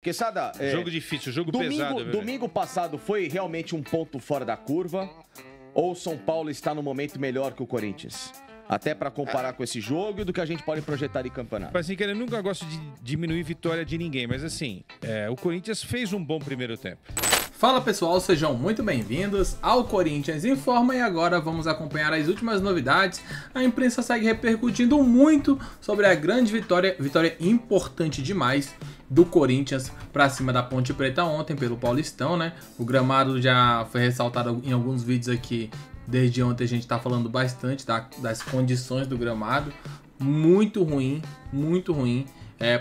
Quesada, Jogo difícil, jogo pesado. Domingo passado foi realmente um ponto fora da curva? Ou São Paulo está no momento melhor que o Corinthians? Até para comparar com esse jogo e do que a gente pode projetar em campeonato. Assim, que eu nunca gosto de diminuir vitória de ninguém, mas assim, o Corinthians fez um bom primeiro tempo. Fala pessoal, sejam muito bem-vindos ao Corinthians Informa e agora vamos acompanhar as últimas novidades. A imprensa segue repercutindo muito sobre a grande vitória importante demais do Corinthians para cima da Ponte Preta ontem pelo Paulistão, né? O gramado já foi ressaltado em alguns vídeos aqui. Desde ontem a gente está falando bastante das condições do gramado. Muito ruim,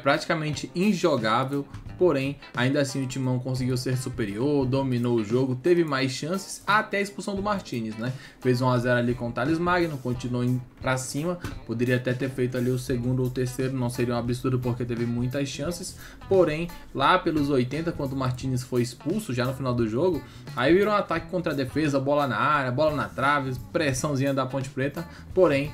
praticamente injogável. Porém, ainda assim o Timão conseguiu ser superior, dominou o jogo, teve mais chances até a expulsão do Martínez, né? Fez 1 a 0 ali com o Thales Magno, continuou indo pra cima, poderia até ter feito ali o segundo ou terceiro, não seria um absurdo porque teve muitas chances. Porém, lá pelos 80, quando o Martínez foi expulso, já no final do jogo, aí virou um ataque contra a defesa, bola na área, bola na trave, pressãozinha da Ponte Preta. Porém,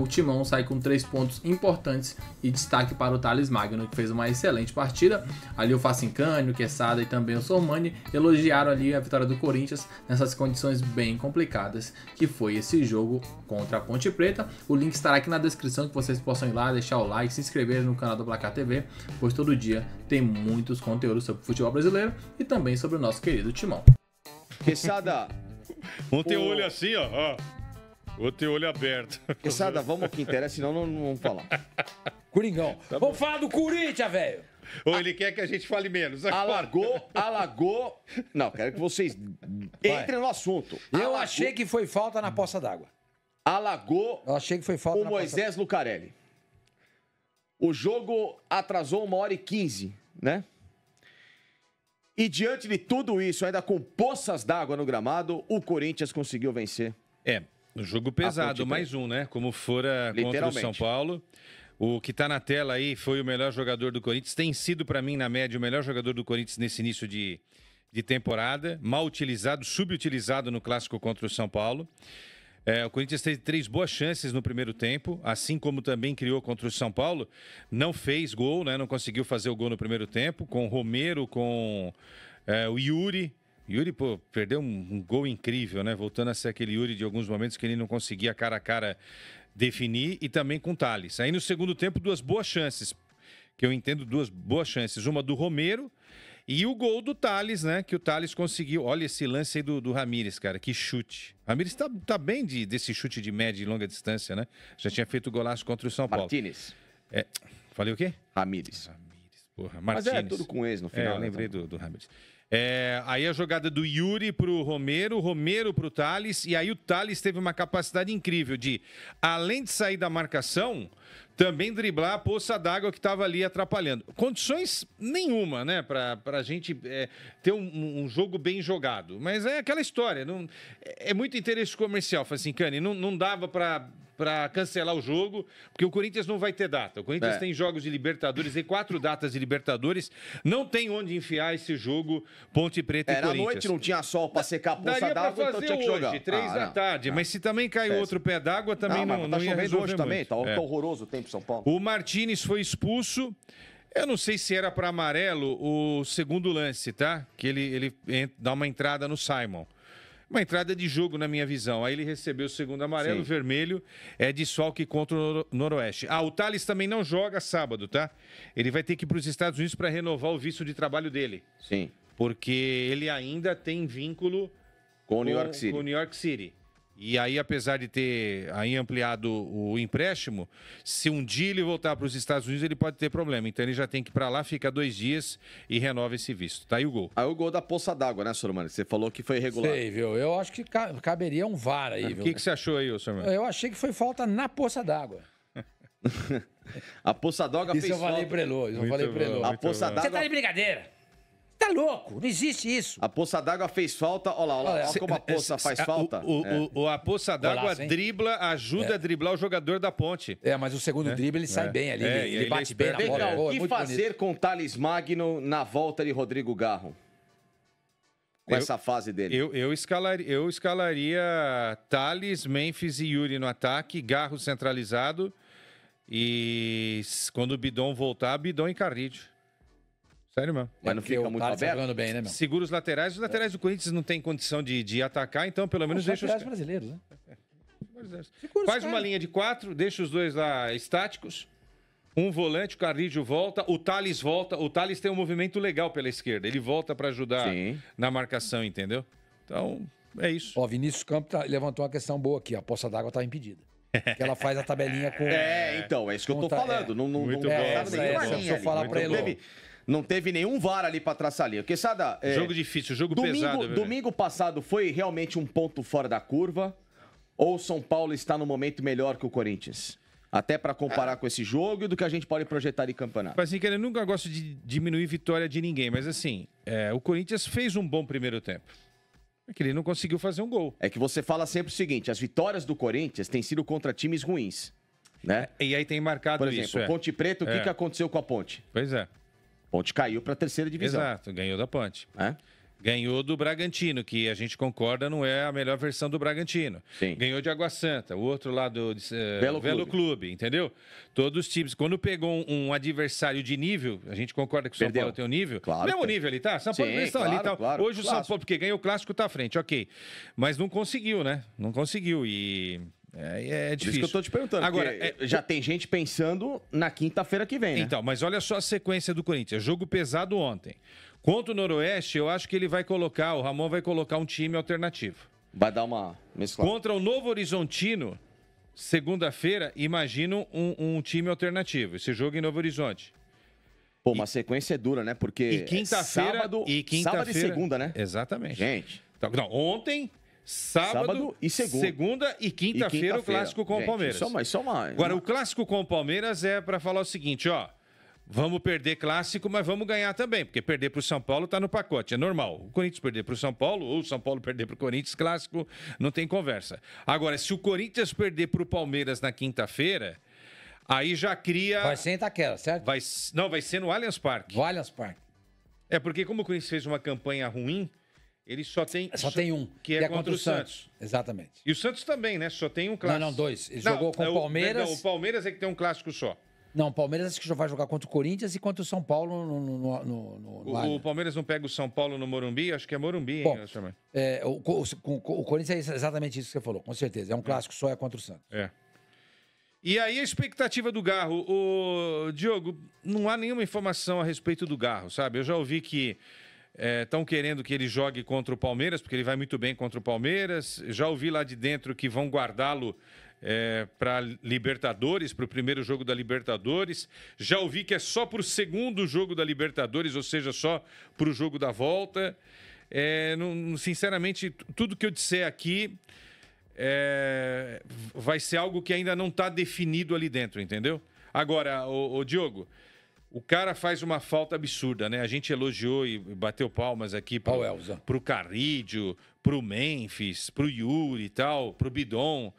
o Timão sai com 3 pontos importantes e destaque para o Thales Magno, que fez uma excelente partida. Ali o Facincani, o Quesada e também o Sormani elogiaram ali a vitória do Corinthians nessas condições bem complicadas que foi esse jogo contra a Ponte Preta. O link estará aqui na descrição, que vocês possam ir lá, deixar o like, se inscrever no canal do Placar TV, pois todo dia tem muitos conteúdos sobre o futebol brasileiro e também sobre o nosso querido Timão. Quesada, Um tem olho assim, ó. Outro tem olho aberto. Quesada, vamos ao que interessa, senão não vamos falar. Coringão. Vamos falar do Corinthians, velho. Ou ele quer que a gente fale menos. Alagou. Não, quero que vocês entrem no assunto. Eu achei que foi falta na poça d'água. Alagou Eu achei que foi falta o Moisés Lucarelli. O jogo atrasou 1h15, né? E diante de tudo isso, ainda com poças d'água no gramado, o Corinthians conseguiu vencer. Um jogo pesado, mais um, né? Como fora contra o São Paulo. O que está na tela aí foi o melhor jogador do Corinthians. Tem sido, para mim, na média, o melhor jogador do Corinthians nesse início de temporada. Mal utilizado, subutilizado no clássico contra o São Paulo. O Corinthians teve 3 boas chances no primeiro tempo, assim como também criou contra o São Paulo. Não fez gol, né? Não conseguiu fazer o gol no primeiro tempo. Com o Romero, com o Yuri. Yuri, perdeu um gol incrível, né? Voltando a ser aquele Yuri de alguns momentos que ele não conseguia cara a cara definir, e também com o Thales. Aí no segundo tempo, 2 boas chances, que eu entendo 2 boas chances. Uma do Romero e o gol do Thales, né? Que o Thales conseguiu. Olha esse lance aí do Ramires, cara, que chute. O Ramires tá bem desse chute de média e longa distância, né? Já tinha feito golaço contra o São Paulo. Martínez. Falei o quê? Ramires. Porra, Mas Martínez. é tudo com ex no final. Eu lembrei do Ramires. Aí a jogada do Yuri pro Romero, Romero pro Thales, e aí o Thales teve uma capacidade incrível de, além de sair da marcação, também driblar a poça d'água que estava ali atrapalhando. Condições nenhuma, né, pra gente ter um jogo bem jogado. Mas é aquela história, é muito interesse comercial, Facincani, não dava para cancelar o jogo, porque o Corinthians não vai ter data. O Corinthians tem jogos de Libertadores, tem 4 datas de Libertadores, não tem onde enfiar esse jogo Ponte Preta e Corinthians. Na noite não tinha sol para secar a poça d'água, então tinha que jogar. Hoje, 3 da tarde, mas se também cai outro pé d'água, também não tá ia chovendo resolver hoje muito. também, tá horroroso o tempo em São Paulo. O Martínez foi expulso. Eu não sei se era para amarelo o segundo lance, tá? Que ele dá uma entrada no Simon. Uma entrada de jogo, na minha visão. Aí ele recebeu o segundo amarelo, vermelho, desfalque contra o Noroeste. O Thales também não joga sábado, tá? Ele vai ter que ir para os Estados Unidos para renovar o visto de trabalho dele. Sim. Porque ele ainda tem vínculo com o New York City. E aí, apesar de ter aí ampliado o empréstimo, se um dia ele voltar para os Estados Unidos, ele pode ter problema. Então ele já tem que ir para lá, fica 2 dias e renova esse visto. Tá aí o gol. Aí o gol da poça d'água, né, Sormani? Você falou que foi irregular. Sei, viu? Eu acho que caberia um VAR aí, viu? O que você achou aí, Sormani? Eu achei que foi falta na poça d'água. A poça d'água fez falta. Isso eu falei pra ele. A poça d'água... Você tá de brincadeira? Tá louco? Não existe isso. A poça d'água fez falta. Olha lá. Olha como a poça faz falta. A poça d'água dribla, ajuda a driblar o jogador da Ponte. Mas o segundo drible ele sai bem ali. Ele bate bem na bola. O que fazer com o Thales Magno na volta de Rodrigo Garro? Com essa fase dele. Eu escalaria Thales, Memphis e Yuri no ataque, Garro centralizado. E quando o Bidon voltar, Bidon e Carrillo. Sério mesmo. Mas não fica muito aberto? Jogando bem, né, meu? Segura os laterais do Corinthians não tem condição de atacar, então pelo menos deixa os laterais brasileiros, né? Faz uma linha de 4, deixa os dois lá estáticos. Um volante, o Carrillo volta, o Thales volta. O Thales tem um movimento legal pela esquerda. Ele volta para ajudar na marcação, entendeu? Então, é isso. Ó, Vinícius Campos levantou uma questão boa aqui. A poça d'água estava impedida. Que ela faz a tabelinha com... então, é isso que eu tô falando. Muito bom. Deixa eu falar para ele. Não teve nenhum VAR ali para traçar a linha. Porque, Sada, jogo difícil, jogo pesado. Domingo passado foi realmente um ponto fora da curva? Ou o São Paulo está no momento melhor que o Corinthians? Até para comparar com esse jogo e do que a gente pode projetar de campeonato. Assim, que eu nunca gosto de diminuir vitória de ninguém, mas assim, o Corinthians fez um bom primeiro tempo. É que ele não conseguiu fazer um gol. É que você fala sempre o seguinte, as vitórias do Corinthians têm sido contra times ruins, né? E aí tem marcado Por exemplo, isso. Ponte Preta, o que aconteceu com a Ponte? Pois é. Ponte caiu para a terceira divisão. Exato, ganhou da Ponte. Ganhou do Bragantino, que a gente concorda não é a melhor versão do Bragantino. Sim. Ganhou de Água Santa, o outro lá do Velo Clube, entendeu? Todos os times. Quando pegou um adversário de nível, a gente concorda que o São Paulo tem um nível. Claro. Mesmo nível ali, tá? São Paulo estão ali, tá? Claro, hoje o São Paulo, porque ganhou o clássico, tá à frente, ok. Mas não conseguiu, né? Não conseguiu e... É difícil. Por isso que eu tô te perguntando. Agora, já tem gente pensando na quinta-feira que vem, né? Então, mas olha só a sequência do Corinthians. Jogo pesado ontem. Contra o Noroeste, eu acho que ele vai colocar, o Ramon vai colocar um time alternativo. Vai dar uma mesclada. Contra o Novo Horizontino, segunda-feira, imagino um time alternativo. Esse jogo em Novo Horizonte. Pô, uma sequência dura, né? Porque quinta-feira sábado e segunda, né? Exatamente. Gente. Então, não, ontem, sábado e segunda e quinta-feira o clássico com o Palmeiras. Agora, o clássico com o Palmeiras é para falar o seguinte, ó. Vamos perder clássico, mas vamos ganhar também, porque perder para o São Paulo está no pacote, é normal. O Corinthians perder para o São Paulo ou o São Paulo perder para o Corinthians, clássico, não tem conversa. Agora, se o Corinthians perder para o Palmeiras na quinta-feira, aí já cria... Vai ser em Itaquera, certo? Vai ser no Allianz Parque. No Allianz Parque. É porque como o Corinthians fez uma campanha ruim, ele só tem um, que é contra o Santos. Exatamente. E o Santos também, né? Só tem um clássico. Não, dois. Ele jogou com o Palmeiras. O Palmeiras é que tem um clássico só. Não, o Palmeiras acho que vai jogar contra o Corinthians e contra o São Paulo no o Palmeiras não pega o São Paulo no Morumbi? Acho que é Morumbi, bom, hein? O Corinthians é exatamente isso que você falou, com certeza. É um clássico só, é contra o Santos. E aí a expectativa do Garro. Diogo, não há nenhuma informação a respeito do Garro, sabe? Eu já ouvi que estão querendo que ele jogue contra o Palmeiras, porque ele vai muito bem contra o Palmeiras. Já ouvi lá de dentro que vão guardá-lo para Libertadores, para o primeiro jogo da Libertadores. Já ouvi que é só para o segundo jogo da Libertadores, ou seja, só para o jogo da volta. Sinceramente, tudo que eu disser aqui vai ser algo que ainda não está definido ali dentro, entendeu? Agora, Diogo, o cara faz uma falta absurda, né? A gente elogiou e bateu palmas aqui pro Carrillo, pro Memphis, pro Yuri e tal, pro Bidon.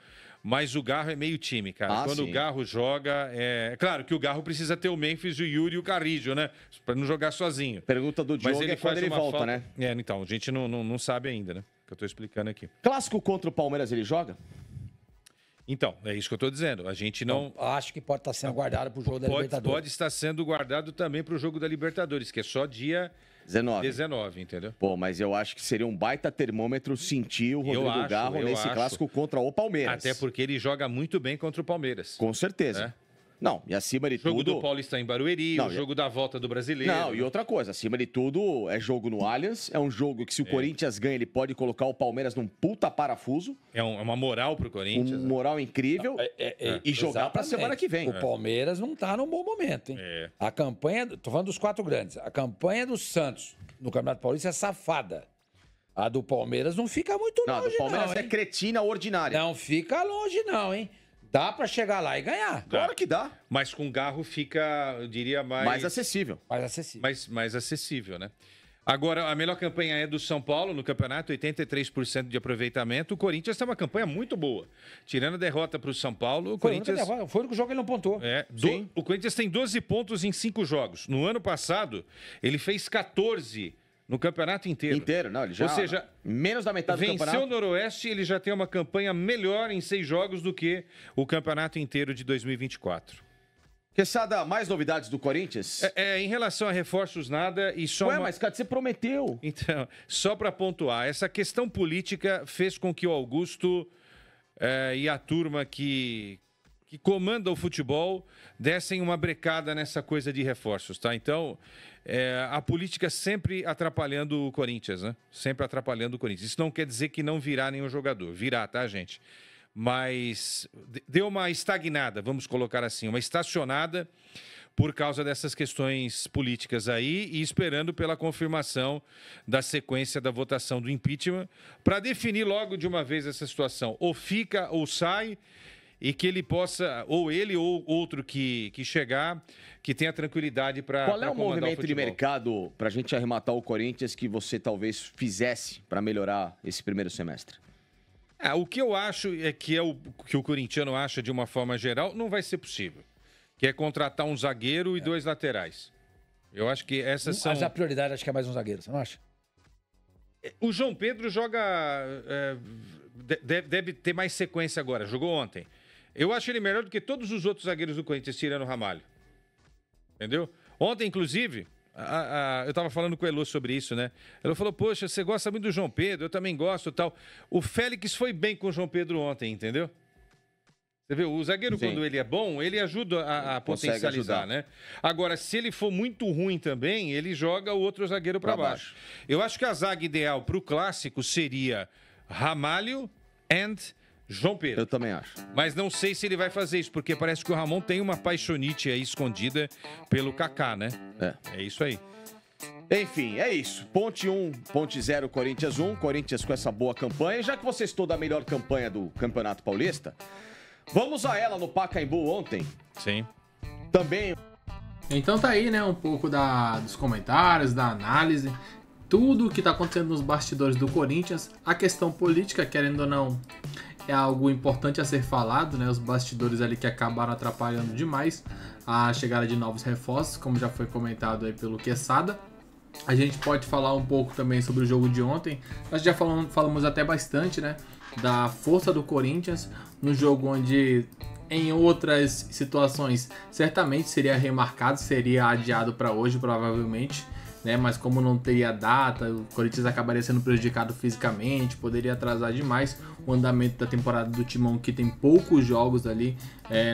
Mas o Garro é meio time, cara. Quando o Garro joga... Claro que o Garro precisa ter o Memphis, o Yuri e o Carrillo, né? Pra não jogar sozinho. Pergunta do Diogo quando ele volta, falta... né? Então, a gente não sabe ainda, né? Que eu tô explicando aqui. Clássico contra o Palmeiras ele joga? Então, é isso que eu tô dizendo. A gente não... Acho que pode estar sendo guardado pro jogo da Libertadores. Pode estar sendo guardado também pro jogo da Libertadores, que é só dia... 19, entendeu? Pô, mas eu acho que seria um baita termômetro sentir o Rodrigo Garro nesse clássico contra o Palmeiras. Até porque ele joga muito bem contra o Palmeiras. Com certeza. Não, e acima de tudo... O jogo do Paulista em Barueri, o jogo da volta do Brasileiro. Não, e outra coisa, acima de tudo, é jogo no Allianz, é um jogo que se o Corinthians ganha, ele pode colocar o Palmeiras num puta parafuso. É uma moral pro Corinthians. Moral incrível. E jogar pra semana que vem. O Palmeiras não tá num bom momento, hein? A campanha, tô falando dos 4 grandes, a campanha do Santos no Campeonato Paulista é safada. A do Palmeiras não fica muito longe, não. A do Palmeiras é cretina ordinária. Não fica longe, não, hein? Dá pra chegar lá e ganhar. Claro que dá. Mas com Garro fica, eu diria, mais acessível. Mais acessível, né? Agora, a melhor campanha é do São Paulo no campeonato, 83% de aproveitamento. O Corinthians tem uma campanha muito boa. Tirando a derrota para o São Paulo, o Corinthians... Foi o único jogo que ele não pontuou. O Corinthians tem 12 pontos em 5 jogos. No ano passado, ele fez 14 no campeonato inteiro. Ele já... Ou seja, menos da metade do campeonato. Venceu o Noroeste, ele já tem uma campanha melhor em 6 jogos do que o campeonato inteiro de 2024. Quesada, mais novidades do Corinthians? Em relação a reforços, nada. E só mas, cara, você prometeu. Então, só para pontuar, essa questão política fez com que o Augusto e a turma que comanda o futebol dessem uma brecada nessa coisa de reforços, tá? Então, a política sempre atrapalhando o Corinthians, né? Sempre atrapalhando o Corinthians. Isso não quer dizer que não virá nenhum jogador. Virá, tá, gente? Mas deu uma estagnada, vamos colocar assim, uma estacionada por causa dessas questões políticas aí e esperando pela confirmação da sequência da votação do impeachment para definir logo de uma vez essa situação. Ou fica ou sai e que ele possa, ou ele ou outro que chegar, que tenha tranquilidade para Qual é o movimento de mercado para a gente arrematar o Corinthians que você talvez fizesse para melhorar esse primeiro semestre? O que eu acho que o que o corintiano acha de uma forma geral não vai ser possível. Que é contratar um zagueiro e 2 laterais. Eu acho que essas são... Mas a prioridade acho que é mais um zagueiro, você não acha? O João Pedro joga... deve ter mais sequência agora. Jogou ontem. Eu acho ele melhor do que todos os outros zagueiros do Corinthians, tirando o Ramalho. Entendeu? Ontem, inclusive... eu tava falando com o Elô sobre isso, né? Ele falou, poxa, você gosta muito do João Pedro, eu também gosto e tal. O Félix foi bem com o João Pedro ontem, entendeu? Você vê, o zagueiro, quando ele é bom, ele ajuda a potencializar, né? Agora, se ele for muito ruim também, ele joga o outro zagueiro para baixo. Eu acho que a zaga ideal para o clássico seria Ramalho and João Pedro. Eu também acho. Mas não sei se ele vai fazer isso, porque parece que o Ramon tem uma paixonite aí escondida pelo Kaká, né? É isso aí. Enfim, é isso. Ponte 1, Ponte 0, Corinthians 1. Corinthians com essa boa campanha. Já que você estou da melhor campanha do Campeonato Paulista, vamos a ela no Pacaembu ontem. Sim. Também. Então tá aí, né? Um pouco dos comentários, da análise. Tudo que tá acontecendo nos bastidores do Corinthians. A questão política, querendo ou não, é algo importante a ser falado, né? Os bastidores ali que acabaram atrapalhando demais a chegada de novos reforços, como já foi comentado aí pelo Quesada. A gente pode falar um pouco também sobre o jogo de ontem. Nós já falamos até bastante, né? Da força do Corinthians no jogo onde em outras situações certamente seria remarcado, seria adiado para hoje provavelmente, né? Mas como não teria data, o Corinthians acabaria sendo prejudicado fisicamente, poderia atrasar demais o andamento da temporada do Timão, que tem poucos jogos ali,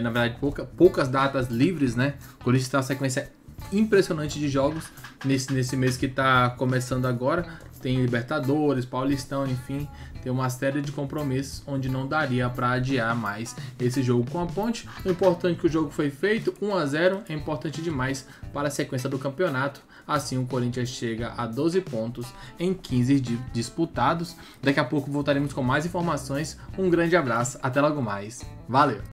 na verdade poucas datas livres, né? O Corinthians tem uma sequência impressionante de jogos nesse mês que está começando agora. Tem Libertadores, Paulistão, enfim, tem uma série de compromissos onde não daria para adiar mais esse jogo com a Ponte. O importante é que o jogo foi feito, 1-0, é importante demais para a sequência do campeonato. Assim o Corinthians chega a 12 pontos em 15 disputados. Daqui a pouco voltaremos com mais informações. Um grande abraço, até logo mais. Valeu!